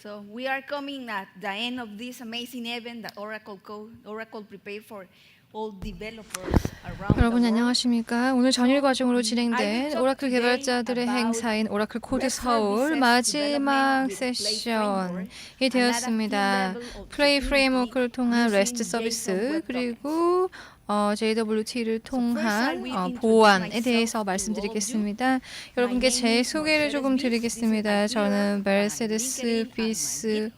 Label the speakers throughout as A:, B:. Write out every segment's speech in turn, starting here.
A: So we are coming at the end of this amazing event that Oracle prepared for all developers around the
B: 여러분
A: world.
B: 안녕하십니까? 오늘 전일 과정으로 진행된 오라클 개발자들의 행사인 오라클 코드 서울 마지막 세션이 되었습니다. 플레이 프레임워크를 통한 REST 서비스 그리고 JWT를 통한 보안에 대해서 말씀드리겠습니다. 여러분께 제 소개를 조금 드리겠습니다. 저는 메르세데스 비스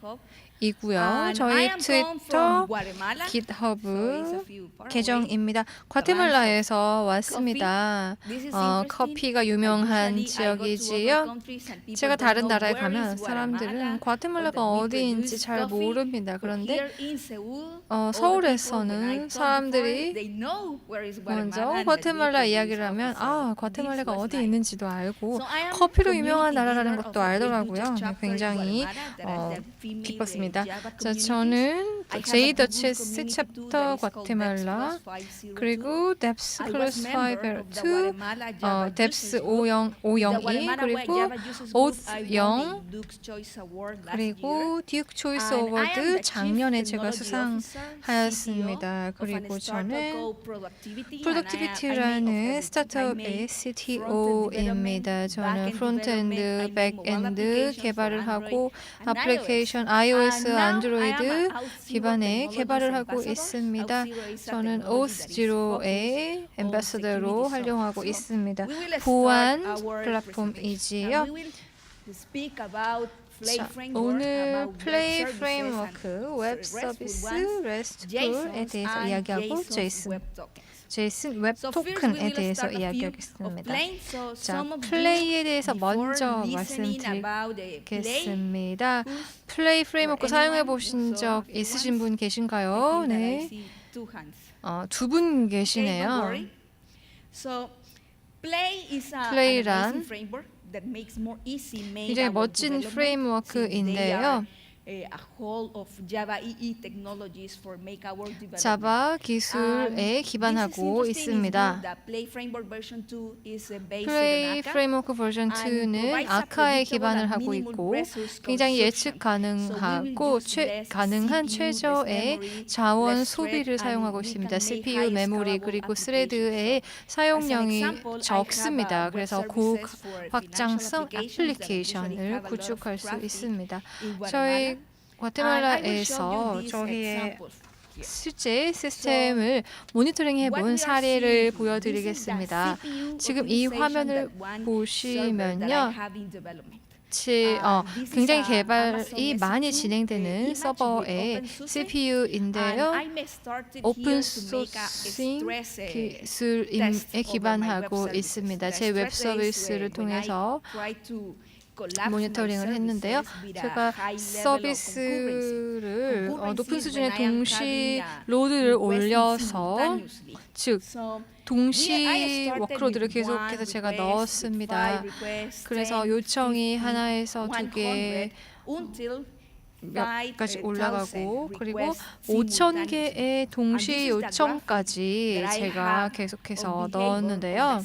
B: 이고요. 저희 트위터, 깃허브 계정입니다. 과테말라에서 왔습니다. 커피가 유명한 지역이지요. 제가 다른 나라에 가면 사람들은 과테말라가 어디인지 잘 모릅니다. 그런데 서울에서는 사람들이 먼저 과테말라 이야기를 하면 과테말라가 어디 있는지도 알고 커피로 유명한 나라라는 것도 알더라고요. 굉장히 기뻤습니다. 자, 저는 제이더체스 챕터 과테말라 그리고 뎁스 클래스 502 뎁스 502 그리고 오스 0 그리고 듀크 초이스 어워드 작년에 제가 수상하였습니다. 그리고 저는 프로덕티비티라는 스타트업의 CTO입니다. 저는 프론트엔드, 백엔드 개발을 하고 애플리케이션 iOS, 안드로이드 기반의 개발을 하고 있습니다. 저는 오스0의 앰버서더로 활용하고 있습니다. 보안 플랫폼이지요. 자, 오늘 플레이 프레임워크, 웹 서비스, REST풀에 대해서 이야기하고 제이슨 웹 토큰에 대해서 이야기하겠습니다. 자, 플레이에 대해서 먼저 말씀드리겠습니다. 플레이 프레임워크 사용해 보신 적 있으신 분 계신가요? 네. 두 분 계시네요. 플레이란 굉장히 멋진 프레임워크인데요. 자바 기술에 기반하고 있습니다. 플레이 프레임워크 버전 2는 아카에 기반을 하고 있고 굉장히 예측 가능하고 가능한 최저의 자원 소비를 사용하고 있습니다. CPU, 메모리 그리고 스레드의 사용량이 적습니다. 그래서 고확장성 애플리케이션을 구축할 수 있습니다. 저희 과테말라에서 저희의 실제 시스템을 모니터링 해본 사례를 보여드리겠습니다. 지금 이 화면을 보시면요. 굉장히 개발이 많이 진행되는 서버의 CPU인데요. 오픈소싱 기술에 기반하고 있습니다. 제 웹 서비스를 통해서 모니터링을 했는데요. 제가 서비스를 높은 수준의 동시 로드를 올려서 즉 동시 워크로드를 계속해서 제가 넣었습니다. 그래서 요청이 하나에서 2개 몇 가지 올라가고 그리고 5,000개의 동시 요청까지 제가 계속해서 넣었는데요.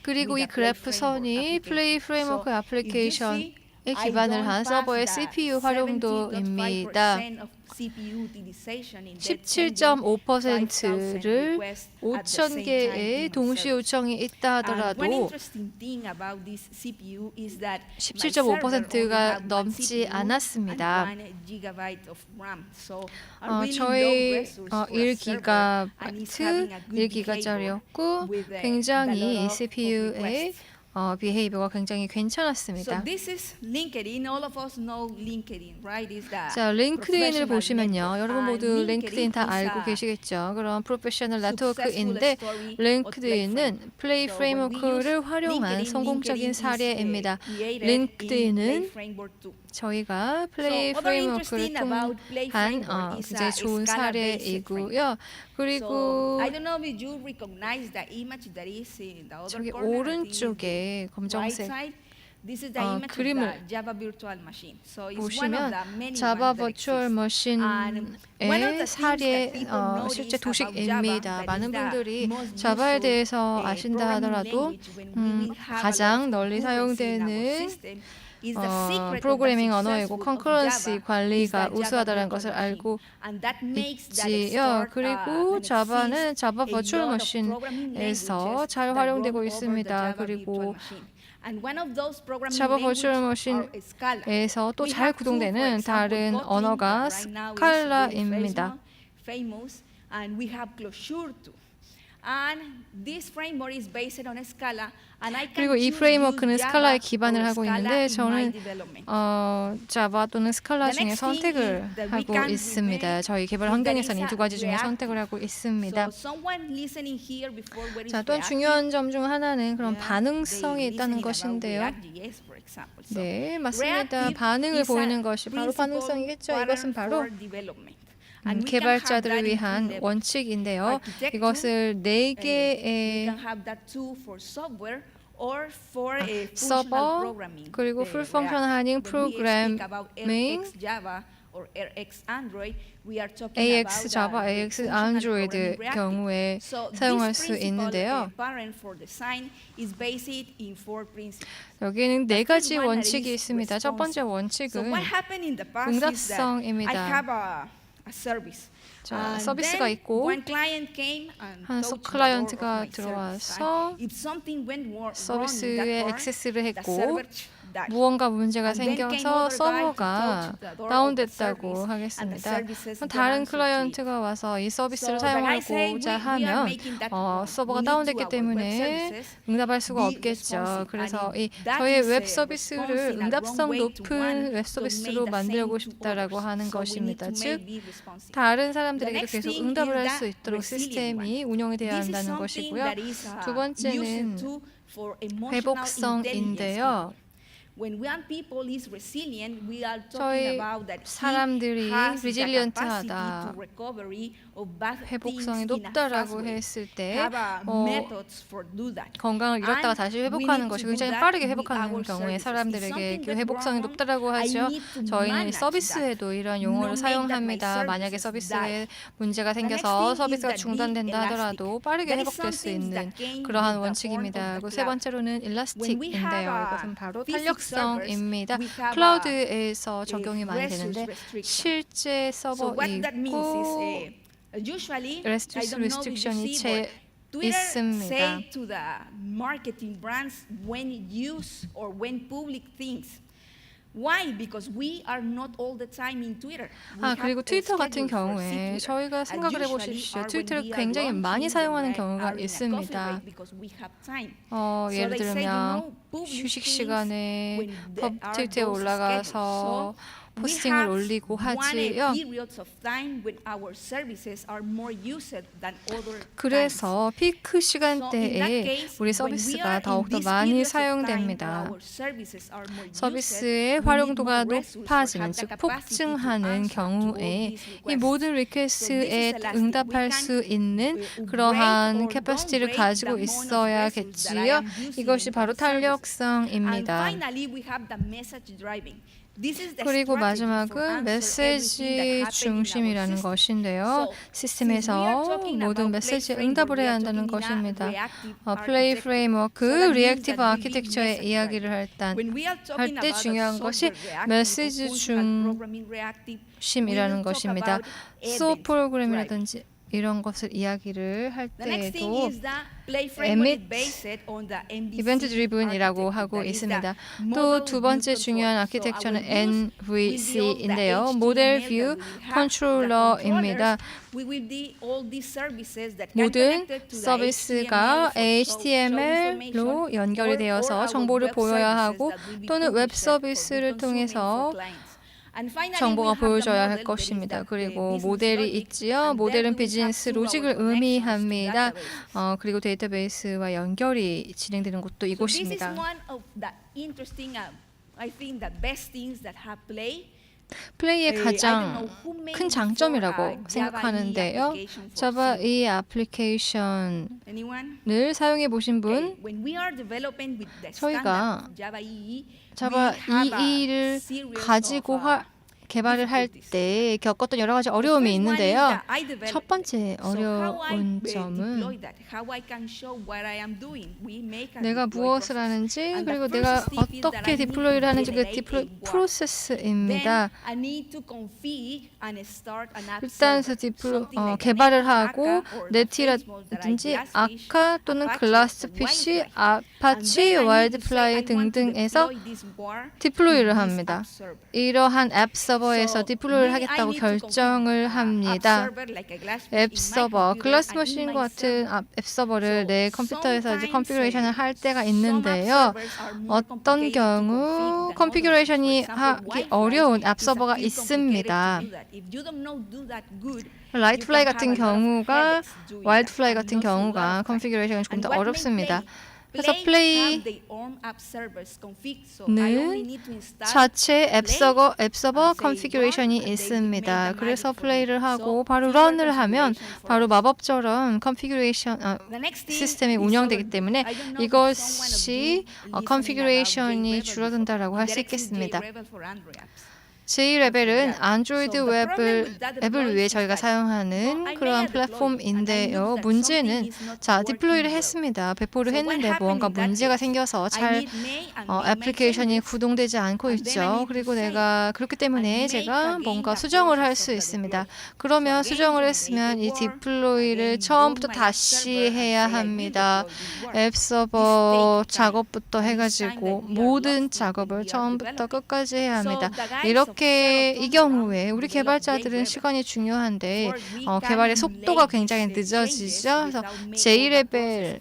B: 그리고 이 그래프 선이 플레이 프레임워크 애플리케이션에 기반을 한 서버의 CPU 활용도입니다. 17.5%를 5,000개의 동시 요청이 있다 하더라도 17.5%가 넘지 않았습니다. 저희 1기가바이트, 1기가짜리였고 굉장히 CPU의 비헤이버가 굉장히 괜찮았습니다. 자, 링크드인을 보시면요. 여러분 모두 링크드인 다 알고 계시겠죠. 그럼 프로페셔널 네트워크인데 링크드인은 플레이 프레임워크를 활용한 성공적인 사례입니다. 링크드인은 저희가 플레이 프레임워크를 통한 굉장히 좋은 사례이고요. 그리고 저기 오른쪽에 검정색 그림을 보시면 자바 버추얼 머신의 사례 실제 도식입니다. 많은 분들이 자바에 대해서 아신다 하더라도 가장 널리 사용되는
A: is the secret of the
B: 프로그래밍 언어이고
A: successful of
B: 컨커런시
A: Java
B: 관리가
A: is that
B: 우수하다는
A: Java
B: 것을
A: virtual
B: 알고
A: machine. And that makes that
B: 있지요.
A: start,
B: 그리고
A: that
B: 자바는
A: exists
B: 자바
A: a
B: 버추얼
A: lot of programming
B: 머신에서
A: languages
B: 잘
A: that
B: 활용되고
A: run over the
B: 있습니다.
A: Java virtual
B: 그리고
A: machine. And one of those programming
B: 자바
A: languages
B: 버추얼
A: are Scala.
B: 머신에서 또
A: We
B: 잘
A: have two, for
B: 구동되는
A: example,
B: 다른
A: Kotlin,
B: 언어가
A: that right now is really
B: 스칼라입니다.
A: famous, and we have Clojure too. And this framework is based on Scala, and I can
B: 그리고 이
A: choose
B: 프레임워크는
A: use
B: 스칼라에
A: Java
B: 기반을
A: or
B: 하고
A: Scala
B: 있는데
A: in my
B: 저는
A: development.
B: 자바 또는 스칼라
A: The
B: 중에
A: next thing
B: 선택을
A: is that we
B: 하고
A: can
B: 있습니다.
A: remain
B: 저희 개발
A: is
B: 환경에서는 이
A: that
B: 두 가지
A: it's
B: 중에
A: reactive.
B: 선택을 하고 있습니다.
A: So someone listening here before what is
B: 자, 또한
A: reactive,
B: 중요한 점 중 하나는 그런
A: yeah,
B: 반응성이
A: they
B: 있다는
A: listening about
B: 것인데요.
A: React.js, for example. So
B: 네, 맞습니다.
A: reactive
B: 반응을
A: is a
B: 보이는 것이 바로
A: principal
B: 반응성이겠죠.
A: pattern
B: 이것은 바로
A: for development. And we can have that
B: 개발자들을
A: in
B: 위한
A: three levels.
B: 원칙인데요.
A: Architecture,
B: 이것을 네
A: we
B: 개의
A: can have that too for software or for a
B: 서버,
A: functional programming.
B: 그리고 풀 펑션하는
A: When we speak about
B: 프로그래밍,
A: RX Java or RX Android, we are talking
B: AX
A: about
B: 자바,
A: the
B: AX
A: functional
B: 안드로이드
A: programming reactive.
B: 경우에
A: So
B: 사용할
A: this
B: 수
A: principle,
B: 있는데요.
A: parent for design is based in four principles.
B: 여기는 네 가지
A: one that
B: 원칙이
A: is
B: 있습니다. 첫 번째
A: So
B: 원칙은
A: what happened in the past is that
B: 응답성입니다.
A: I have a service.
B: 자,
A: And
B: 서비스가
A: then
B: 있고
A: one client came and
B: 한
A: touched the door
B: 클라이언트가
A: of my service.
B: 들어와서
A: And if something went wrong in that
B: 서비스에
A: part,
B: 액세스를
A: the
B: 했고
A: server died.
B: 무언가 문제가
A: And then came
B: 생겨서
A: other guy to
B: 서버가
A: touch the door of the
B: 다운됐다고
A: service, and the
B: 하겠습니다.
A: services
B: 그럼
A: don't
B: 다른
A: answer to it.
B: 클라이언트가 와서 이 서비스를
A: So the guy said,
B: 사용하고자
A: we are
B: 하면
A: making that wrong.
B: 서버가
A: We need
B: 다운됐기
A: to our
B: 때문에
A: web services
B: 응답할 수가
A: be
B: 없겠죠.
A: responsive.
B: 그래서
A: And
B: 이
A: that
B: 저의
A: is
B: 웹
A: a
B: 서비스를
A: response in a
B: 응답성
A: wrong way to
B: 높은
A: one
B: 웹
A: to
B: 서비스로
A: make the
B: 만들고
A: same to
B: 싶다라고
A: others.
B: 하는
A: So we need
B: 것입니다.
A: to
B: 즉
A: make be responsive.
B: 다른
A: The
B: 사람들에게도
A: next
B: 계속
A: thing
B: 응답을
A: is
B: 할
A: the
B: 수 있도록
A: resilient
B: 시스템이
A: one.
B: 운영이 되어야
A: This is
B: 한다는
A: something
B: 것이고요.
A: that is
B: 두 번째는
A: used to for emotional
B: 회복성인데요.
A: intelligence. When one people is resilient, we are
B: 저희
A: talking about that he
B: 사람들이
A: has the
B: resilient-하다,
A: capacity to recovery of bad
B: 회복성이
A: things in a fast
B: 높다라고
A: way.
B: 했을 때
A: Have methods for do that.
B: 건강을 잃었다가
A: And
B: 다시
A: we
B: 회복하는
A: need
B: 것이
A: to do
B: 굉장히
A: that
B: 빠르게
A: with
B: 회복하는
A: our
B: 경우에
A: services. If
B: 사람들에게
A: something went
B: 회복성이
A: wrong,
B: 높다라고
A: I
B: 하죠.
A: need to
B: 저희는
A: manage
B: 서비스에도 이러한
A: that.
B: 용어를
A: Not make that my
B: 사용합니다. 만약에
A: services
B: 서비스에
A: die.
B: 문제가
A: The next
B: 생겨서
A: thing is
B: 서비스가
A: that
B: 중단된다
A: be
B: 하더라도
A: elastic.
B: 빠르게
A: That is
B: 회복될 수
A: something
B: 있는
A: that came
B: 그러한
A: with the horn of
B: 원칙입니다.
A: the
B: 그리고 세
A: cloud.
B: 번째로는
A: When we have
B: 일라스틱인데요.
A: a
B: 이것은 바로
A: physics
B: 탄력성입니다.
A: servers, we have
B: 클라우드에서 적용이 많이
A: resource
B: 되는데
A: restriction.
B: 실제
A: So what that means
B: 서버이고
A: is usually
B: resource
A: I don't know if you
B: restriction이
A: see, but Twitter
B: 있습니다.
A: say to the marketing brands when use or when public things. Why? Because we are not all the time in Twitter. We have
B: 그리고
A: a
B: 트위터 같은
A: schedule for
B: 경우에
A: see Twitter.
B: 저희가
A: And
B: 생각을
A: usually
B: 해보십시오.
A: are when
B: 트위터를
A: we are
B: 굉장히
A: launching,
B: 많이
A: when
B: 사용하는
A: we
B: 경우가
A: are in a coffee
B: 있습니다.
A: break because we have time.
B: 예를
A: So they say,
B: 들면
A: publish
B: 휴식
A: things
B: 시간에
A: when there are
B: 트위터에
A: those
B: 올라가서
A: schedules. So we
B: 포스팅을
A: have
B: 올리고
A: one
B: 하지요.
A: periods of time when our services are more used than other times.
B: 그래서 피크
A: So in that
B: 시간대에
A: case,
B: 우리
A: when we
B: 서비스가
A: are in
B: 더욱더
A: these
B: 많이
A: periods of time
B: 사용됩니다.
A: where our services are more used,
B: 서비스의
A: we need
B: 활용도가
A: more resources or
B: 높아지는
A: have
B: 즉
A: the capacity to
B: 폭증하는
A: answer to all
B: 경우에
A: these
B: 이
A: requests.
B: 모든
A: So this
B: 리퀘스트에
A: is elastic.
B: 응답할
A: We
B: 수
A: can
B: 있는
A: upgrade
B: 그러한
A: or
B: 캐퍼시티를
A: downgrade
B: 가지고
A: the amount of resources that I
B: 있어야겠지요.
A: am using
B: 이것이
A: in
B: 바로
A: my services. And
B: 탄력성입니다.
A: finally, we have the message driving. This is the
B: 그리고
A: strategy for
B: 마지막은
A: answer everything that
B: 메시지
A: happened in our
B: 중심이라는
A: system.
B: 것인데요.
A: So, since we are
B: 시스템에서
A: talking
B: 모든
A: about
B: 메시지에
A: play
B: 응답을
A: framework,
B: 해야
A: we are
B: 한다는
A: talking in a
B: 것입니다.
A: reactive
B: 플레이
A: architecture.
B: 프레임워크,
A: So that means
B: 리액티브
A: that we be
B: 아키텍처의
A: message
B: 이야기를
A: driving. When we are talking
B: 할 때
A: about
B: 중요한
A: a
B: 것이
A: software reactive or
B: 메시지
A: functional programming reactive, we
B: 중심이라는
A: will talk
B: 것입니다.
A: about
B: 수업
A: event
B: 프로그램이라든지 이런 것을 이야기를 할
A: The next thing
B: 때에도
A: is the play framework is based on the MVC
B: 이벤트 드리븐이라고
A: architecture.
B: 하고
A: That is the
B: 있습니다. 또
A: model
B: 두
A: view
B: 번째
A: control.
B: 중요한
A: So
B: 아키텍처는
A: our use will be all the
B: MVC인데요.
A: HTML
B: 모델
A: that
B: 뷰
A: we have, the
B: 컨트롤러입니다.
A: controllers. We will be all these services that can
B: 모든
A: connect to the
B: 서비스가
A: HTML for show
B: HTML로 연결이
A: information, or
B: 되어서
A: our
B: 정보를
A: web
B: 보여야
A: services
B: 하고
A: that will be
B: 또는 웹
A: published for
B: 서비스를
A: be consuming
B: 통해서
A: for clients. And finally,
B: 정보가
A: we have the
B: 보여져야 할
A: model that is
B: 것입니다.
A: the
B: 그리고
A: business
B: 모델이
A: logic,
B: 있지요.
A: and then
B: 모델은
A: we will have
B: 비즈니스
A: through our
B: 로직을
A: connections to
B: 의미합니다.
A: databases.
B: 그리고 데이터베이스와 연결이 진행되는 곳도
A: So this is
B: 이곳입니다.
A: one of the interesting, I think the best things that have play.
B: 플레이의
A: I don't
B: 가장
A: know who made
B: 큰
A: before,
B: 장점이라고
A: Java
B: 생각하는데요.
A: application for
B: 자바
A: C.
B: 이 애플리케이션을
A: Anyone?
B: 사용해 보신 분,
A: Okay, when we are developing with the
B: 저희가
A: standard Java EE,
B: 자바
A: we have a
B: EE를
A: series
B: 가지고
A: of,
B: 개발을 할 때 겪었던 여러 가지 어려움이 있는데요. 첫 번째 어려운 점은 내가 무엇을 하는지 그리고 내가 어떻게 디플로이를 하는지 그 디플로이 프로세스입니다. 일단 개발을 하고 네티라든지 아카 또는 글라스피쉬, 아파치, 와일드플라이 등등에서 디플로이를 합니다. 이러한 앱 서버에서 디플로이를 하겠다고 결정을 합니다. 앱 서버, 글라스 머신과 같은 앱 서버를 내 컴퓨터에서 이제 컨피그레이션을 할 때가 있는데요. 어떤 경우 컨피그레이션이 하기 어려운 앱 서버가 있습니다. 와일드플라이 같은 경우가 컨피그레이션이 조금 더 어렵습니다. 그래서 플레이는 자체 앱 서버 컨피그레이션이 있습니다. 그래서 플레이를 하고 바로 런을 하면 바로 마법처럼 컨피그레이션 시스템이 운영되기 때문에 이것이 컨피그레이션이 줄어든다라고 할 수 있겠습니다. J-레벨은 안드로이드 앱을 위해 저희가 사용하는 그러한 플랫폼인데요. 문제는 디플로이를 했습니다. 배포를 했는데 뭔가 문제가 생겨서 잘 애플리케이션이 구동되지 않고 있죠. 그리고 그렇기 때문에 제가 뭔가 수정을 할 수 있습니다. 그러면 수정을 했으면 이 디플로이를 처음부터 다시 해야 합니다. 앱 서버 작업부터 해가지고 모든 작업을 처음부터 끝까지 해야 합니다. 이렇게 이 경우에 우리 개발자들은 시간이 중요한데 개발의 속도가 굉장히 늦어지죠. 그래서 J-레벨을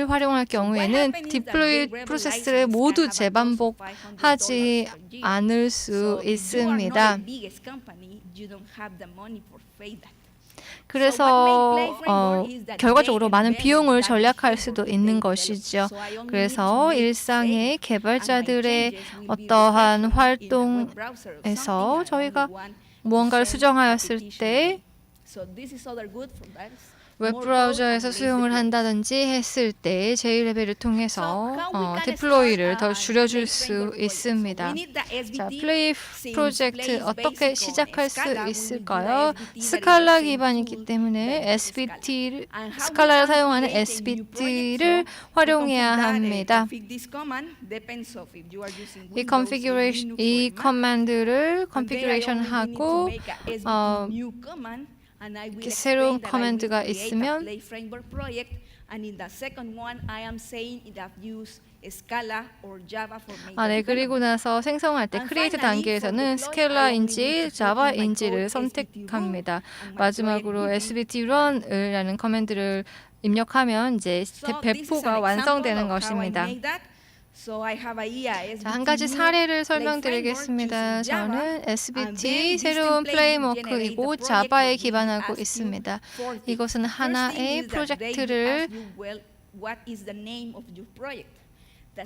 B: 활용할 경우에는 디플로이 프로세스를 모두 재반복하지 않을 수 있습니다. 그래서 결과적으로 많은 비용을 절약할 수도 있는 것이죠. 그래서 일상의 개발자들의 어떠한 활동에서 저희가 무언가를 수정하였을 때 웹브라우저에서 수용을 한다든지 했을 때 J-레벨을 통해서 디플로이를 더 줄여줄 수 있습니다. 자, 플레이 프로젝트 어떻게 시작할 수 있을까요? 스칼라 기반이기 때문에 스칼라를 사용하는 SBT를 활용해야 합니다. 이 커맨드를 컨피그레이션하고 새로운 커맨드가 있으면 그리고 나서 생성할 때 크리에이트 단계에서는 스칼라인지 자바인지를 선택합니다. 마지막으로 SBT run이라는 커맨드를 입력하면 이제 배포가 완성되는 것입니다. 한 가지 사례를 설명드리겠습니다. 저는 SBT 새로운 프레임워크이고 자바에 기반하고 있습니다. 이것은 하나의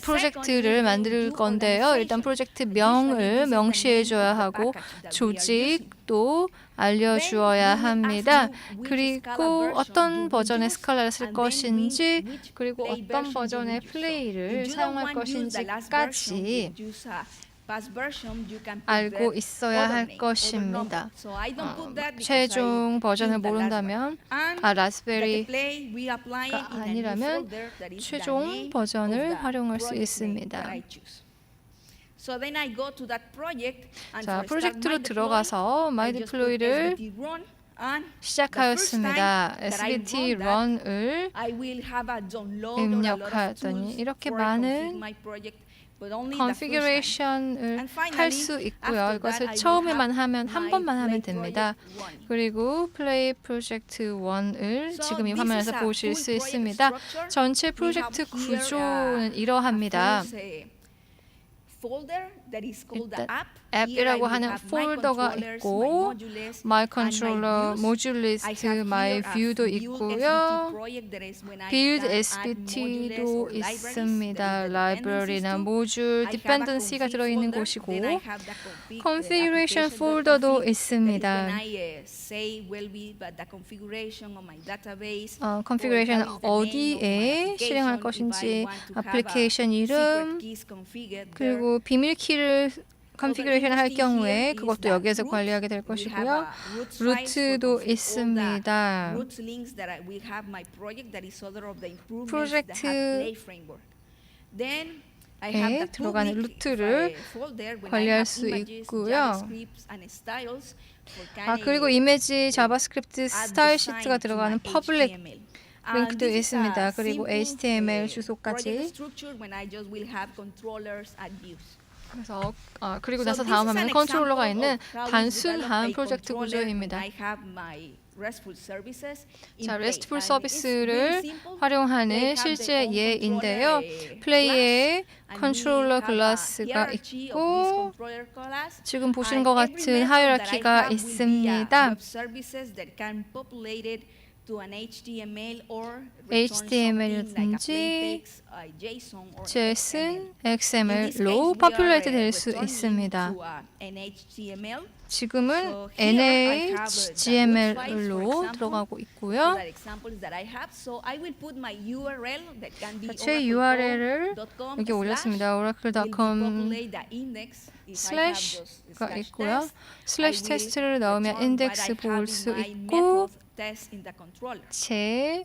B: 프로젝트를 만들 건데요. 일단 프로젝트 명을 명시해줘야 하고 조직도 알려주어야 합니다. 그리고 어떤 버전의 스칼라를 쓸 것인지 그리고 어떤 버전의 플레이를 사용할 것인지까지 알고 있어야 할 것입니다. 최종 버전을 모른다면 라스베리가 아니라면 최종 버전을 활용할 수 있습니다. 자, 프로젝트로 들어가서 마이 디플로이를 시작하였습니다. SBT run을 입력하더니 이렇게 많은 컨피그레이션을 할 수 있고요. 이것을 처음에만 하면 한 번만 하면 됩니다. 그리고 플레이 프로젝트 1을 지금 이 화면에서 보실 수 있습니다. 전체 프로젝트 구조는 이러합니다. 일단 앱이라고 하는 폴더가 있고 My Controller, 모듈리스트, My View도 있고요. Build SBT도 있습니다. 라이브러리나 모듈, 디펜던시가 들어있는 곳이고 Configuration 폴더도 있습니다. 컨피그레이션 어디에 실행할 것인지, 애플리케이션 이름, 그리고 비밀키를 컨피그레이션 할 경우에 그것도 여기에서 관리하게 될 것이고요. 루트도 있습니다. 프로젝트에 들어가는 루트를 관리할 수 있고요. 그리고 이미지 자바스크립트 스타일 시트가 들어가는 퍼블릭 링크도 있습니다. 그리고 HTML 주소까지. 그래서 그리고 나서 다음 화면은 컨트롤러가 있는 단순한 프로젝트 구조입니다. 자, RESTful 서비스를 활용하는 실제 예인데요. 플레이에 컨트롤러 클래스가 있고 지금 보시는 것 같은 하이라키가 있습니다. HTML이든지 JSON, XML로 populate 될 수 있습니다. 지금은 NHTML로 들어가고 있고요. 제 URL을 여기 올렸습니다. oracle.com/가 있고요. /test를 넣으면 인덱스 볼 수 있고 제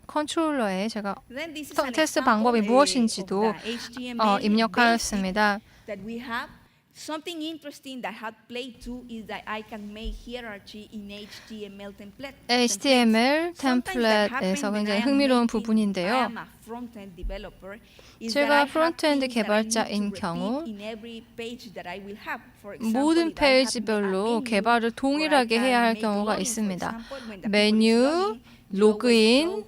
B: 컨트롤러에 제가 테스트 방법이 무엇인지도 입력하였습니다.
A: Something interesting that had played too is that I can make hierarchy in HTML template.
B: HTML 템플릿에서 굉장히 흥미로운 부분인데요. 제가 프론트엔드 개발자인 경우 모든 페이지별로 개발을 동일하게 해야 할 경우가 있습니다. 메뉴, 로그인,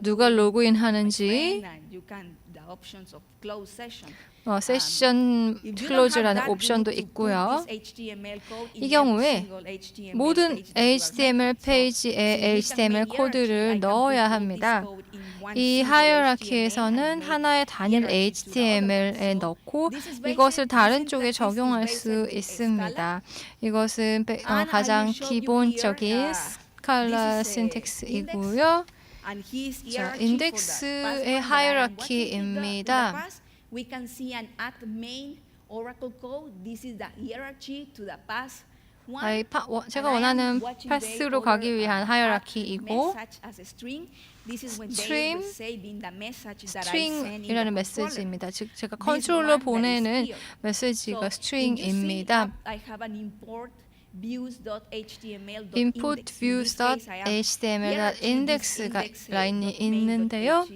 B: 누가 로그인 하는지, 세션 클로즈라는 옵션도 있고요. 이 경우에 모든 HTML 페이지에 HTML 코드를 넣어야 합니다. 이 하이어라키에서는 하나의 단일 HTML에 넣고 이것을 다른 쪽에 적용할 수 있습니다. 이것은 가장 기본적인 스칼라 신텍스이고요. 자, 인덱스의 하이어라키입니다.
A: We can see an at main Oracle code. This is the hierarchy to the pass.
B: 제가 원하는 패스로 가기 위한 하이어라키이고 스트링이라는 메시지입니다. 즉 제가 컨트롤러 보내는 메시지가 스트링입니다. import views.html index가 라인이 있는데요.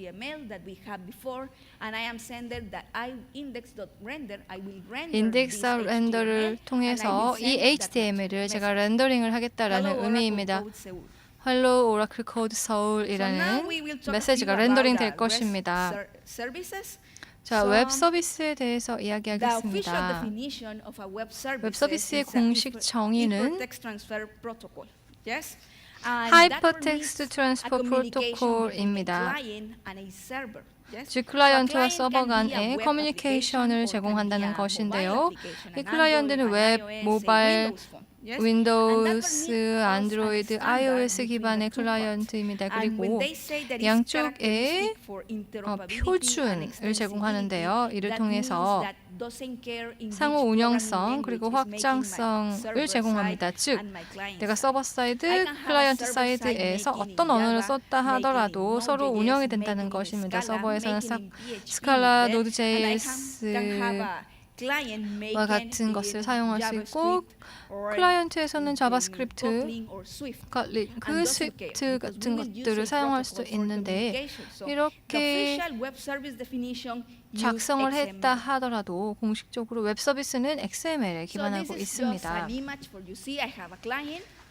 B: index.render를 통해서 이 HTML을 제가 렌더링을 하겠다라는 의미입니다. Hello Oracle Code Seoul이라는 메시지가 렌더링 될 것입니다. 자, 웹 서비스에 대해서 이야기하겠습니다. 웹 서비스의 공식 정의는 Hypertext Transfer Protocol입니다. 즉 클라이언트와 서버 간의 커뮤니케이션을 제공한다는 것인데요. 이 클라이언트는 웹, 모바일, 윈도우스, 안드로이드, iOS 기반의 클라이언트입니다. 그리고 양쪽에 표준을 제공하는데요. 이를 통해서 상호 운영성 그리고 확장성을 제공합니다. 즉, 내가 서버 사이드, 클라이언트 사이드에서 어떤 언어를 썼다 하더라도 서로 운영이 된다는 것입니다. 서버에서는 스칼라, 노드.js와 같은 것을 사용할 수 있고 클라이언트에서는 자바스크립트, 그 스위프트 같은 것들을 사용할 수도 있는데 이렇게 작성을 했다 하더라도 공식적으로 웹 서비스는 XML에 기반하고 있습니다.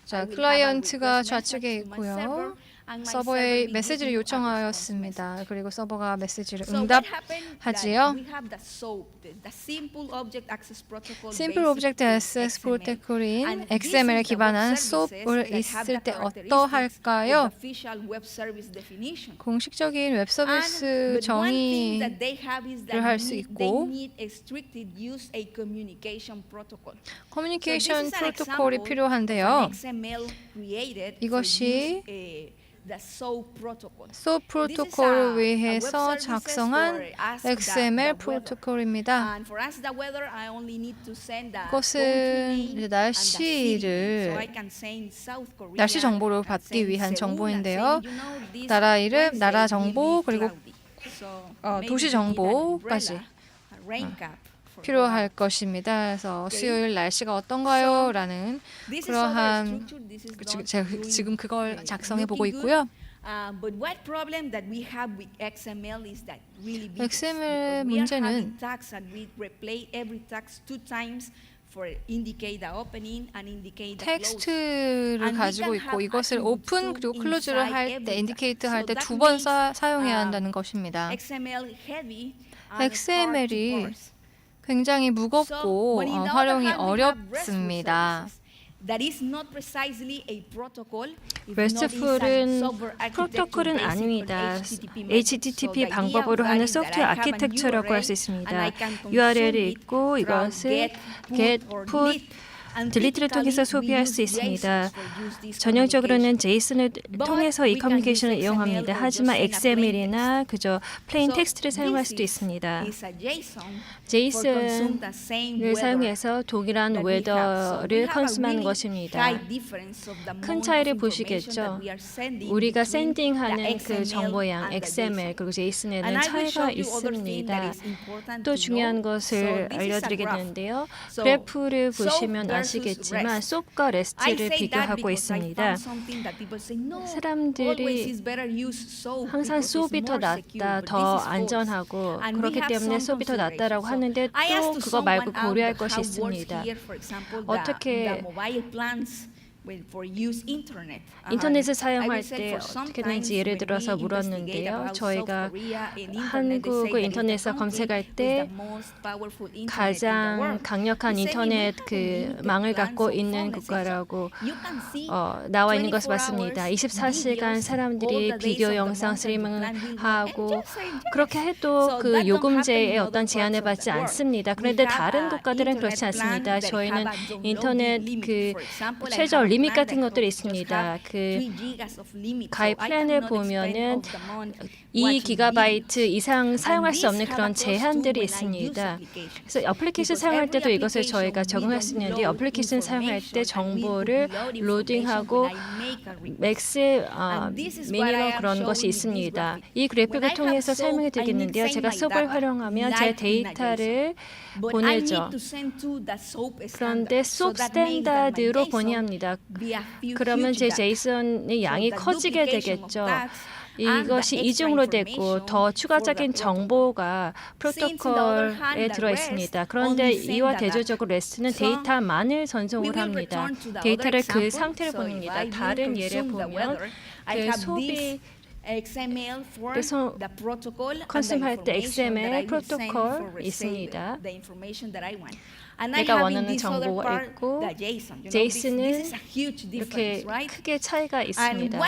B: 자, 클라이언트가 좌측에 있고요. 서버에 메시지를 요청하였습니다. 그리고 서버가 메시지를 응답하지요. Simple Object Access Protocol인 XML에 기반한 SOAP을 있을 때 어떠할까요? 공식적인 웹 서비스 정의를 할 수 있고 커뮤니케이션 프로토콜이 필요한데요. 이것이
A: the SOAP protocol.
B: SOAP 프로토콜을 위해서 작성한 XML 프로토콜입니다.
A: And for Ask the Weather, I only need to send the
B: 이것은
A: country
B: 이제
A: name and the
B: 날씨를
A: city. So I can send South Korea,
B: 날씨 정보를
A: and
B: 받기
A: send
B: 위한
A: Seoul,
B: 정보인데요.
A: and say, you know, this
B: 나라 이름,
A: Wednesday
B: 나라
A: will
B: 정보,
A: be
B: 그리고
A: cloudy. So
B: 도시
A: maybe you need an
B: 정보까지
A: umbrella, a rain cap for
B: 필요할
A: going out.
B: 것입니다. 그래서 수요일 날씨가 어떤가요? 라는
A: This is
B: 그러한
A: other structure. This is not
B: 제가
A: doing
B: 지금 그걸
A: great.
B: 작성해 보고
A: Looking good.
B: 있고요.
A: But what problem that we have with XML is that really big.
B: XML
A: because we are
B: 문제는
A: having tags and we replay every tags 2 times for indicate the opening and indicate the close.
B: 텍스트를
A: And we
B: 가지고
A: can
B: 있고
A: have
B: 이것을
A: attribute
B: 오픈
A: zoom
B: 그리고 클로즈를
A: inside
B: 할
A: every
B: 때
A: tag.
B: 인디케이트 할
A: So
B: 때
A: that
B: 두 번
A: means,
B: 사용해야 한다는 것입니다.
A: XML heavy and
B: XML 이
A: hard to parse.
B: 굉장히
A: So,
B: 무겁고
A: but in the other
B: 활용이
A: hand, we have RESTful
B: 어렵습니다.
A: services. That is not precisely a protocol. If
C: RESTful은
A: not, it's a software
C: 프로토콜은
A: architecture
C: 아닙니다.
A: based on HTTP.
C: HTTP 방법으로 하는 소프트웨어 아키텍처라고 할 수 있습니다. URL이 있고 이것을 get, put, 딜리트를 통해서 소비할 수 있습니다. 전형적으로는 제이슨을 통해서 이 커뮤니케이션을 이용합니다. 하지만 XML이나 그저 플레인 텍스트를 사용할 수도 있습니다. 제이슨을 사용해서 동일한 웨더를 컨숨하는 것입니다. 큰 차이를 보시겠죠? 우리가 샌딩하는 그 정보양 XML 그리고 제이슨에는 차이가 있습니다. 또 중요한 것을 알려드리겠는데요. 그래프를 보시면 아시겠지만 SOAP과 REST를 비교하고 있습니다. 사람들이 항상 SOAP이 더 낫다, 더 안전하고 그렇기 때문에 SOAP이 더 낫다라고 하는데 또 그거 말고 고려할 것이 있습니다. 어떻게 인터넷을 사용할 때 어떻게 되는지 예를 들어서 물었는데요. 저희가 한국의 인터넷에서 검색할 때 가장 강력한 인터넷 그 망을 갖고 있는 국가라고 나와 있는 것을 봤습니다. 24시간 사람들이 비디오 영상 스트리밍을 하고 그렇게 해도 그 요금제에 어떤 제한을 받지 않습니다. 그런데 다른 국가들은 그렇지 않습니다. 저희는 인터넷 그 최저 리밋 같은 것들이 있습니다. 그 가입 플랜을 보면은 2GB 이상 사용할 수 없는 그런 제한들이 있습니다. 그래서 어플리케이션 사용할 때도 이것을 저희가 적용할 수 있는데 어플리케이션 사용할 때 정보를 로딩하고 맥스 미니멈 그런 것이 있습니다. 이 그래픽을 통해서 설명해 드리겠는데요. 제가 SOAP을 활용하면 제 데이터를 보내죠. 그런데 SOAP 스탠다드로 보내합니다. 그러면 제 제이슨의 양이 커지게 되겠죠. 이것이 이중으로 되고 더 추가적인 정보가 프로토콜에 들어 있습니다. 그런데 이와 대조적으로 REST는 데이터만을 전송을 합니다. 데이터를 그 상태를 보냅니다. 다른 예를 보면 그 소비 그래서 컨숨할 때 XML 프로토콜 있습니다. 내가 원하는 정보가 있고 제이슨은 이렇게 크게 차이가 있습니다.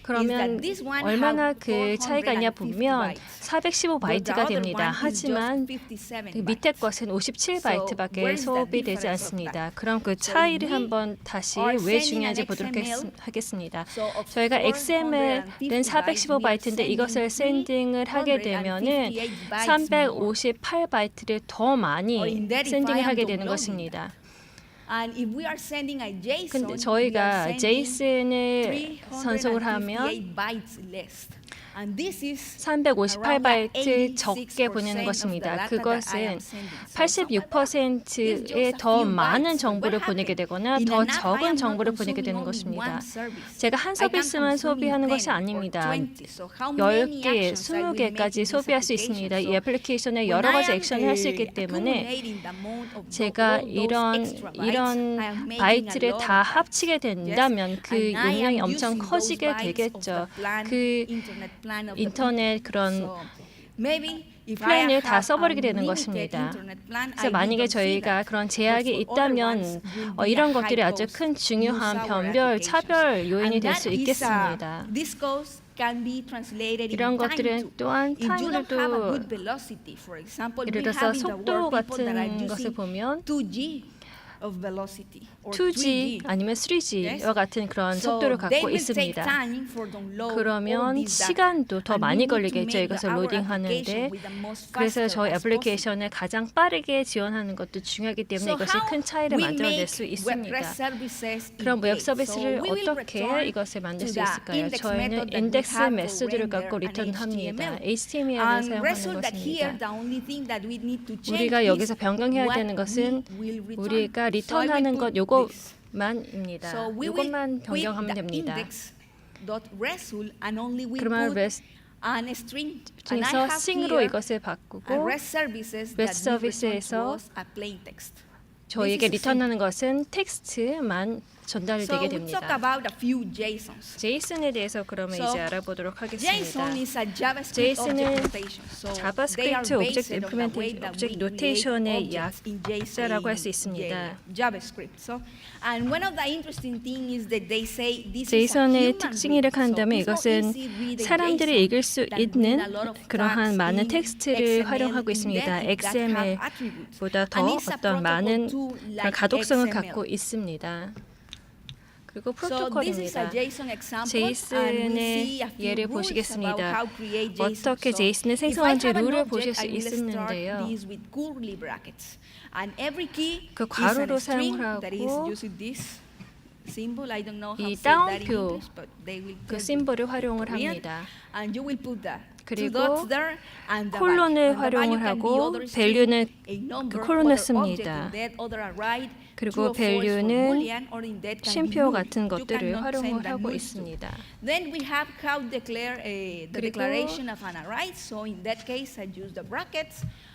C: 그러면 얼마나 그 차이가 있냐 보면 415바이트가 됩니다. 하지만 그 밑에 것은 57바이트밖에 소비 되지 않습니다. 그럼 그 차이를 한번 다시 왜 중요한지 보도록 하겠습니다. 저희가 XML은 415바이트인데 이것을 샌딩을 하게 되면은 358바이트를 더 많이 샌딩을 하게 되는 것입니다. 근데 저희가 제이슨을 전송을 하면 358바이트 적게 보내는 것입니다. 그것은 86%의 더 많은 정보를 보내게 되거나 더 적은 정보를 보내게 되는 것입니다. 제가 한 서비스만 소비하는 것이 아닙니다. 10개, 20개까지 소비할 수 있습니다. 이 애플리케이션에 여러 가지 액션을 할 수 있기 때문에 제가 이런 바이트를 다 합치게 된다면 그 용량이 엄청 커지게 되겠죠. 그 인터넷 그런 플랜을 다 써버리게 되는 것입니다. 그래서 만약에 저희가 그런 제약이 있다면 이런 것들이 아주 큰 중요한 변별, 차별 요인이 될 수 있겠습니다. 이런 것들은 또한 타임들도 예를 들어서 속도 같은 것을 보면 2G 아니면 3G와 같은 그런 속도를 갖고 있습니다. 그러면 시간도 더 많이 걸리겠죠. 이것을 로딩하는데. 그래서 저희 애플리케이션을 가장 빠르게 지원하는 것도 중요하기 때문에 이것이 큰 차이를 만들어낼 수 있습니다. 그럼 웹 서비스를 어떻게 이것을 만들 수 있을까요? 저희는 인덱스 메소드를 갖고 리턴합니다. HTML을 사용하는 것입니다. 우리가 여기서 변경해야 되는 것은 우리가 리턴하는 것 요것만입니다. 이것만 변경하면 됩니다. 그러면 REST에서 string으로 이것을 바꾸고 웹 서비스에서 저희에게 리턴하는 것은 텍스트만 전달이 되게 됩니다. 제이슨에 대해서 그러면 이제 알아보도록 하겠습니다. 제이슨은 자바스크립트 오브젝트 임플리멘테이션, 오브젝트 노테이션의 약자라고 할 수 있습니다. 제이슨의 특징이라 한다면 이것은 사람들이 읽을 수 있는 그러한 많은 텍스트를 활용하고 있습니다. XML보다 더 어떤 많은 그런 가독성을 갖고 있습니다. 그리고 프로토콜입니다. 제이슨의 예를 보시겠습니다. 어떻게 제이슨을 생성한지 룰을 보실 수 있었는데요. 그 괄호로 사용을 하고 이 따옴표 그 심볼을 활용을 합니다. 그리고 콜론을 활용을 하고 밸류는 그 콜론을 씁니다. 그리고 밸류는 쉼표 같은 것들을 활용을 하고 있습니다.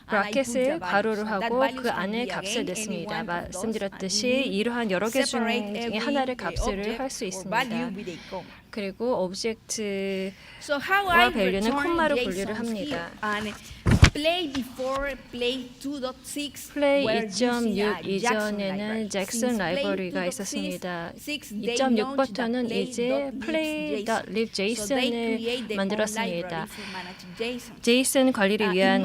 C: 브라켓을 괄호로 하고 그 안에 값을 냈습니다. 말씀드렸듯이 이러한 여러 개 중에 하나를 값을 할 수 있습니다. 그리고 오브젝트와 밸류는 콤마로 분류를 합니다. 플레이 2.6 이전에는 잭슨 라이브러리가 있었습니다. 2.6부터는 이제 play.libjson을 만들었습니다. 제이슨 관리를 위한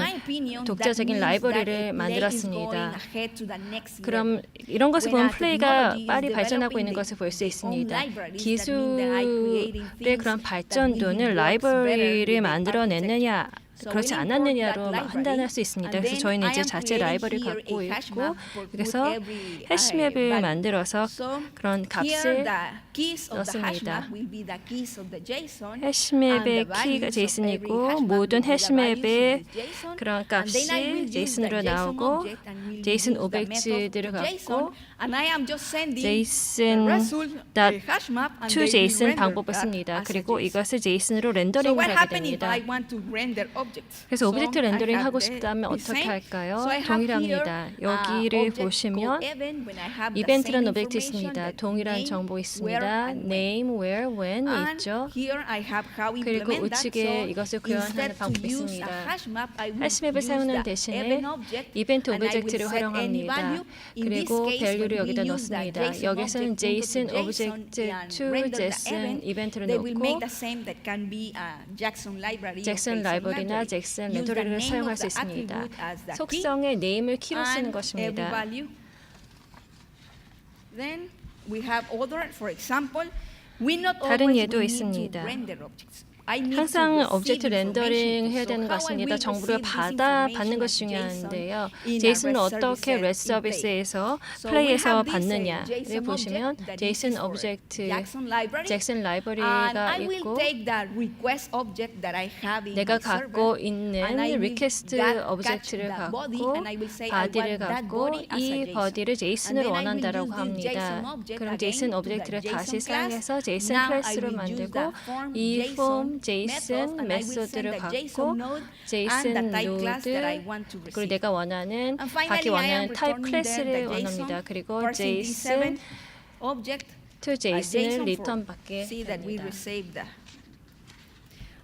C: 독자적인 라이브러리를 만들었습니다. 그럼 이런 것을 보면 플레이가 빨리 발전하고 있는 것을 볼 수 있습니다. 기술의 그런 발전도는 라이브러리를 만들어냈느냐 그렇지 않았느냐로 판단할 수 있습니다. 그래서 저희는 이제 자체 라이브러리를 갖고 있고 그래서 해시맵을 만들어서 그런 값을 넣습니다. 해시맵의 키가 제이슨이고 모든 해시맵의 그런 값이 제이슨으로 나오고 제이슨 오브젝트들을 갖고 JSON.toJSON 방법을 씁니다. 그리고 이것을 제이슨으로 렌더링을 하게 됩니다. 그래서 오브젝트 렌더링 하고 싶다면 어떻게 할까요? 동일합니다. 여기를 보시면 이벤트라는 오브젝트 있습니다. 동일한 정보 있습니다. name, where, when 있죠. 그리고 우측에 이것을 구현하는 방법이 있습니다. 해시맵을 사용하는 대신에 이벤트 오브젝트를 활용합니다. 그리고 밸류를 여기다 넣습니다. 여기서는 JSON 오브젝트 to JSON 이벤트를 넣고 잭슨 라이브러리나 잭슨 렌더링을 사용할 수 있습니다. 속성의 name을 키로 쓰는 것입니다. 다른 예도 있습니다. 항상 오브젝트 렌더링 해야 되는 것 같습니다. 정보를 받는 것이 중요한데요. 제이슨은 어떻게 웹 서비스에서 플레이에서 받느냐를 보시면 제이슨 오브젝트, 잭슨 라이브러리가 있고 내가 갖고 있는 리퀘스트 오브젝트를 갖고 바디를 갖고 이 버디를 제이슨으로 원한다라고 합니다. 그럼 제이슨 오브젝트를 다시 사용해서 제이슨 클래스로 만들고 이 폼 제이슨 메소드를 갖고 제이슨 노드 그리고 내가 원하는 받기 원하는 타입 클래스를 원합니다. 그리고 제이슨 to 제이슨을 리턴 받게 됩니다.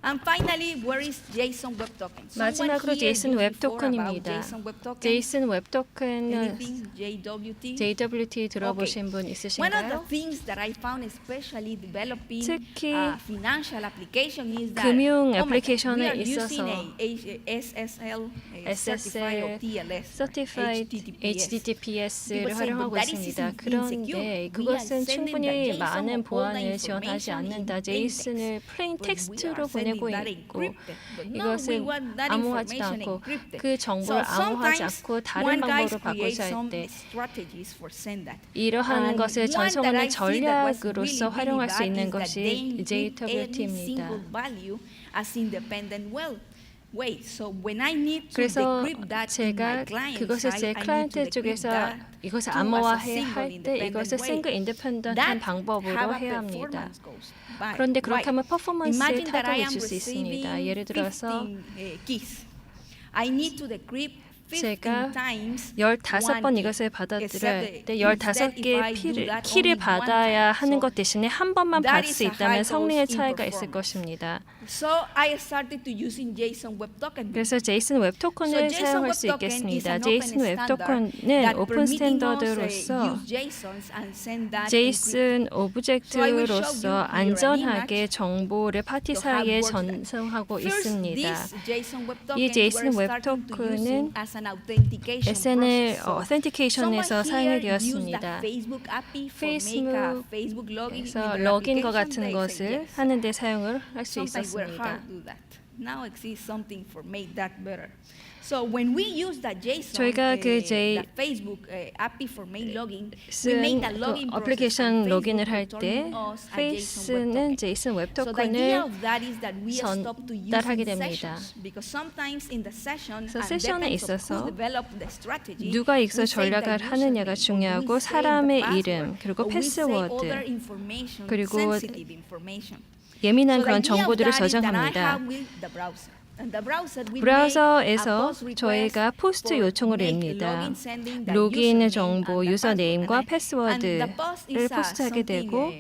A: And finally, where is JSON Web Token?
C: 마지막으로 JSON 웹 토큰입니다. JSON 웹 토큰은 JWT 들어보신 분
A: One of the
C: 있으신가요?
A: things that I found especially developing
C: 특히
A: financial application is that
C: 금융
A: we are
C: 애플리케이션에
A: using
C: 있어서
A: SSL,
C: SSL,
A: certified or TLS,
C: Certified HTTPS를
A: People say,
C: 활용하고
A: "But that is
C: 있습니다.
A: insecure.
C: 그런데
A: We are
C: 그것은
A: sending
C: 충분히
A: the JSON
C: 많은
A: of all the
C: 보안을 지원하지
A: information
C: 않는다.
A: in
C: 제이슨을 플레인
A: But we are
C: 텍스트로
A: sending
C: 보내고
A: that
C: 있고
A: encrypted. But no, we
C: 이것은
A: want that
C: 암호하지도
A: information
C: 않고
A: encrypted.
C: 그 정보를
A: So
C: 암호하지
A: sometimes
C: 않고 다른
A: one guys
C: 방법으로
A: create
C: 바꾸자 할
A: some
C: 때
A: strategies for send that.
C: 이러한
A: And
C: 것을
A: one that I
C: 전송하는
A: see that was
C: 전략으로서
A: really
C: 활용할 수
A: bad
C: 있는
A: is that
C: 것이
A: they encrypt every
C: JWT입니다.
A: single value as independent way. So when I need to
C: 그래서
A: decrypt that in my
C: 제가
A: client
C: 그것을
A: side,
C: 제
A: I need to
C: 클라이언트
A: decrypt
C: 쪽에서
A: that
C: 이것을
A: to as a
C: 암호화해
A: single
C: 할 때
A: independent
C: 이것을
A: way.
C: 싱글 인디펜던트한
A: That
C: 방법으로
A: have a
C: 해야 합니다.
A: performance goes by.
C: 그런데 그렇게
A: Right.
C: 하면 퍼포먼스에
A: Imagine that I
C: 타격을
A: am
C: 줄 수 있습니다.
A: receiving
C: 예를 들어서
A: 15 keys. I need to decrypt 15
C: 제가
A: times
C: 15번
A: one
C: 이것을
A: key.
C: 받아들일 때
A: Instead, if
C: 15개의
A: I do that
C: 키를
A: only one
C: 받아야
A: time,
C: 하는
A: so
C: 것 대신에 한 번만
A: that
C: 받을
A: is
C: 수
A: a
C: 있다면
A: high
C: 성능의
A: dose in
C: 차이가 있을
A: performance.
C: 것입니다.
A: So I started to using JSON Web Token.
C: 그래서 제이슨 웹 토큰을
A: So JSON
C: 사용할
A: Web
C: 수
A: Token is
C: 있겠습니다.
A: an
C: 제이슨
A: open
C: 웹
A: standard
C: 토큰은
A: that
C: 오픈
A: permitting us
C: 스탠더드로서
A: use JSONs and send that encrypted.
C: 제이슨 오브젝트로서
A: here an
C: 안전하게
A: image
C: 정보를 파티
A: to have
C: 사이에
A: worked that.
C: 전송하고
A: First,
C: 있습니다.
A: this JSON Web
C: 이
A: Token
C: 제이슨
A: we're
C: 웹
A: starting to
C: 토큰은
A: using as an authentication
C: SNL
A: process. So
C: 어센티케이션에서
A: someone
C: 사용이
A: here used the
C: 되었습니다.
A: Facebook API for make a Facebook login in
C: 그래서
A: their
C: 러긴과
A: application.
C: 같은
A: They say
C: 것을
A: yes.
C: 하는데 사용을 할 수
A: Sometimes we're
C: 있었습니다.
A: hard to do that. Now exists something for make that better. So when we use that JSON,
C: 저희가 그
A: the Facebook API for mail login, we
C: 쓴
A: make the
C: 그
A: login process
C: 어플리케이션
A: from
C: 로긴을
A: Facebook
C: 할 때
A: returning us a JSON Web
C: 페이스는
A: token.
C: 제이슨 웹
A: So the idea
C: 토큰을
A: of that is that we stop to use
C: 전달하게
A: in
C: 됩니다.
A: sessions because sometimes in the session
C: 그래서
A: and
C: 세션에
A: depends of
C: 있어서
A: who developed the strategy,
C: 누가
A: we
C: 여기서
A: say the
C: 전략을
A: username,
C: 하느냐가
A: or we
C: 중요하고
A: say the
C: 사람의
A: password,
C: 이름 그리고
A: or we say
C: 패스워드
A: other information,
C: 그리고
A: sensitive information.
C: 예민한
A: So the
C: 그런
A: idea of
C: 정보를
A: that is that I
C: 저장합니다.
A: have with the browser. And the browser will make a
C: 브라우저에서
A: post request
C: 저희가 포스트
A: for
C: 요청을
A: make
C: 냅니다.
A: login sending the
C: 로긴
A: username
C: 정보,
A: and the
C: 유저네임과
A: password. And the post
C: 패스워드를
A: is
C: 포스트하게
A: something,
C: 되고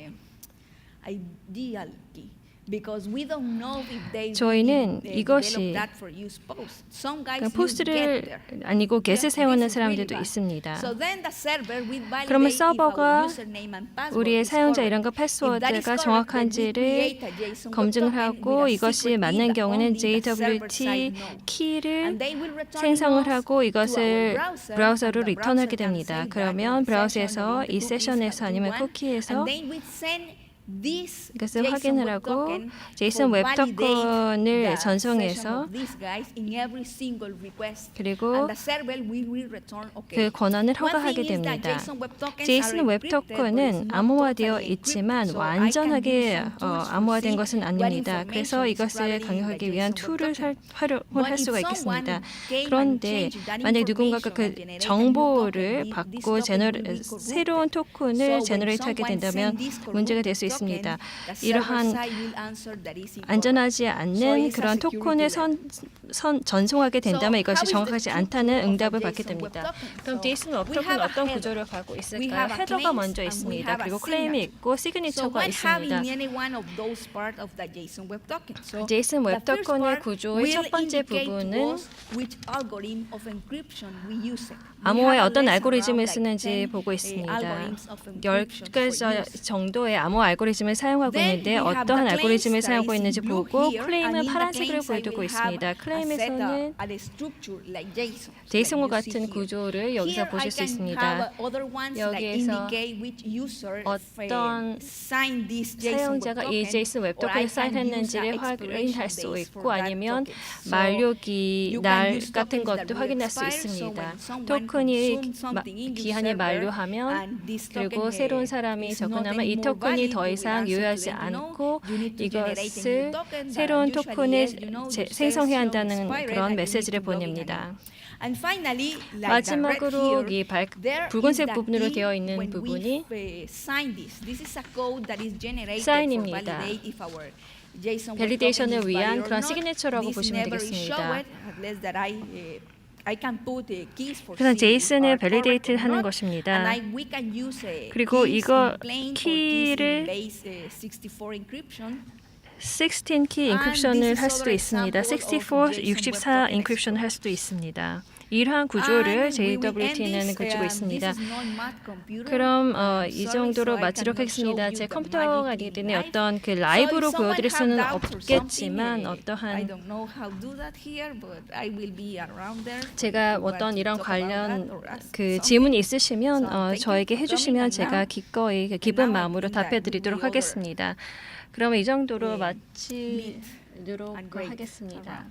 A: ideal key. Because we don't know if they
C: 저희는
A: really,
C: 이것이
A: develop that for use post. Some guys
C: 그러니까
A: use get
C: 포스트를
A: there.
C: 아니고 get을
A: This
C: 사용하는
A: is really
C: 사람들도
A: bad.
C: 있습니다.
A: So then the server will validate
C: 그러면
A: if our
C: 서버가
A: username and password
C: 우리의
A: is
C: 사용자
A: correct.
C: 이름과
A: If that is
C: 패스워드가
A: correct, then we
C: 정확한지를
A: create a JSON
C: 검증을
A: web token
C: 하고
A: with a
C: 이것이
A: secret key
C: 맞는
A: that
C: 경우는
A: only the server
C: JWT
A: side knows.
C: 키를
A: And they will return
C: 생성을
A: us
C: 하고
A: to our
C: 이것을
A: browser,
C: 브라우저로
A: and the
C: 리턴하게
A: browser can
C: 됩니다.
A: send that
C: 그러면
A: on
C: 브라우저에서
A: session
C: 이
A: with the
C: 세션에서
A: cookies
C: 아니면
A: that you want,
C: 쿠키에서
A: and they will send this
C: 이것을
A: JSON
C: 확인을
A: web
C: 하고
A: token
C: 제이슨
A: for
C: 웹
A: validate
C: 토큰을
A: the
C: 전송해서
A: session of these guys in every single request.
C: 그리고
A: And the server will return okay.
C: 그 권한을
A: One
C: 허가하게
A: thing is that
C: 됩니다.
A: JSON web tokens
C: 제이슨
A: are
C: 웹
A: encrypted, but
C: 토큰은
A: it's not
C: 암호화되어
A: totally
C: 있지만
A: encrypted. So I can
C: 완전하게
A: use some tools for
C: 암호화된
A: see
C: 것은
A: what
C: 아닙니다.
A: information
C: 그래서
A: is
C: 이것을
A: traveling in
C: 강력하기
A: the
C: 위한
A: JSON web
C: 툴을
A: token.
C: 활용을
A: But
C: 할
A: if
C: 수가
A: someone
C: 있겠습니다.
A: came and
C: 그런데
A: changed that
C: 만약 누군가가
A: information
C: 그
A: and generate a new
C: 정보를
A: token, this
C: 받고
A: token will be corrupted.
C: 새로운 토큰을
A: So when
C: 제너레이트하게
A: someone
C: 된다면
A: send this
C: 문제가 될 수
A: corrupted
C: 있습니다.
A: token, the server
C: 이러한
A: side will answer that is incorrect.
C: 안전하지
A: So
C: 않는
A: it's a
C: 그런
A: security
C: 토큰을
A: level.
C: 전송하게 된다면
A: So
C: 이것이
A: how is
C: 정확하지
A: the
C: 않다는
A: structure of a
C: 응답을 받게
A: JSON web
C: 됩니다.
A: token?
C: 그럼
A: So
C: JSON 웹
A: we
C: 토큰은
A: have a
C: 어떤
A: header.
C: 구조를 갖고
A: We
C: 있을까요?
A: have a
C: 헤더가
A: claims
C: 먼저
A: and we
C: 있습니다.
A: have a
C: 그리고 클레임이
A: signature.
C: 있고
A: So
C: 시그니처가
A: what
C: 있습니다.
A: having any one of those part of the JSON web token? So
C: 제이슨 웹
A: the first
C: 토큰의
A: part
C: 구조의
A: will
C: 첫 번째
A: indicate to
C: 부분은
A: us which algorithm of encryption we use.
C: 암호화에 어떤 알고리즘을 쓰는지 보고 있습니다.
A: algorithms of encryption for
C: 10가지
A: use.
C: 정도의 암호 알고리즘을 사용하고
A: Then
C: 있는데
A: we have
C: 어떠한
A: the
C: 알고리즘을
A: claims
C: 사용하고
A: that is
C: 있는지
A: in blue
C: 보고
A: here, and
C: 클레임은
A: in the
C: 파란색으로
A: claims I
C: 보여두고
A: will have
C: 있습니다.
A: a
C: 클레임에서는
A: structure like JSON.
C: 제이슨과
A: like you see
C: 같은
A: here.
C: 구조를 여기서
A: Here I
C: 보실 수
A: can
C: 있습니다.
A: have other ones like
C: 여기에서
A: indicate which user
C: 어떤
A: signed this JSON web
C: 사용자가 이
A: token,
C: 제이슨 웹
A: or I
C: 토큰을
A: can
C: 사인했는지를
A: use a
C: 확인할 수
A: expiration dates
C: 있고
A: for that
C: 아니면
A: token. So
C: 만료기
A: you can
C: 날
A: use
C: 같은
A: tokens that
C: 것도
A: will
C: 확인할 수
A: expire, so
C: 있습니다.
A: when someone
C: 토큰이
A: consumes something in your
C: 기한이
A: server
C: 만료하면
A: and this
C: 그리고
A: token,
C: 새로운 사람이
A: is not
C: 접근하면 이
A: anymore
C: 토큰이
A: valid,
C: 더
A: you will
C: 이상
A: answer to
C: 유효하지
A: them, you know,
C: 않고
A: you need to generate a new
C: 이것을
A: token that
C: 새로운
A: usually
C: 토큰을
A: is, you know, your
C: 생성해야
A: session
C: 한다는
A: expired
C: 그런
A: and you need
C: 메시지를
A: to log in
C: 보냅니다.
A: again. And finally, like the red
C: 마지막으로
A: here,
C: 이
A: there is
C: 붉은색
A: the
C: 부분으로
A: key
C: 되어 있는
A: when
C: 부분이
A: we sign this. This is a code that is generated for
C: 사인입니다.
A: validate if our JSON web
C: 밸리데이션을
A: token is
C: 위한
A: valid or
C: 그런
A: not.
C: 시그니처라고
A: This
C: 보시면
A: never is
C: 되겠습니다.
A: showed unless that I can put keys for
C: 그래서
A: see if
C: 제이슨을
A: are correct
C: 밸리데이트
A: or
C: 하는
A: not.
C: 것입니다.
A: And we can use
C: 그리고
A: keys
C: 이거
A: in plain or keys in
C: 키를
A: base 64 encryption.
C: 16키 인크립션을 할 수도 있습니다. 64 인크립션을 할 수도 있습니다. 이러한 구조를 JWT는 가지고 있습니다. 그럼 이 정도로 마치도록 하겠습니다. 제 컴퓨터가 아니기 어떤 그 라이브로 보여드릴 수는 없겠지만 어떠한 제가 어떤 이런 관련 그 질문이 있으시면 저에게 해주시면 제가 기꺼이 기쁜 마음으로 답해드리도록 하겠습니다. 그러면 이 정도로 마치도록 하겠습니다.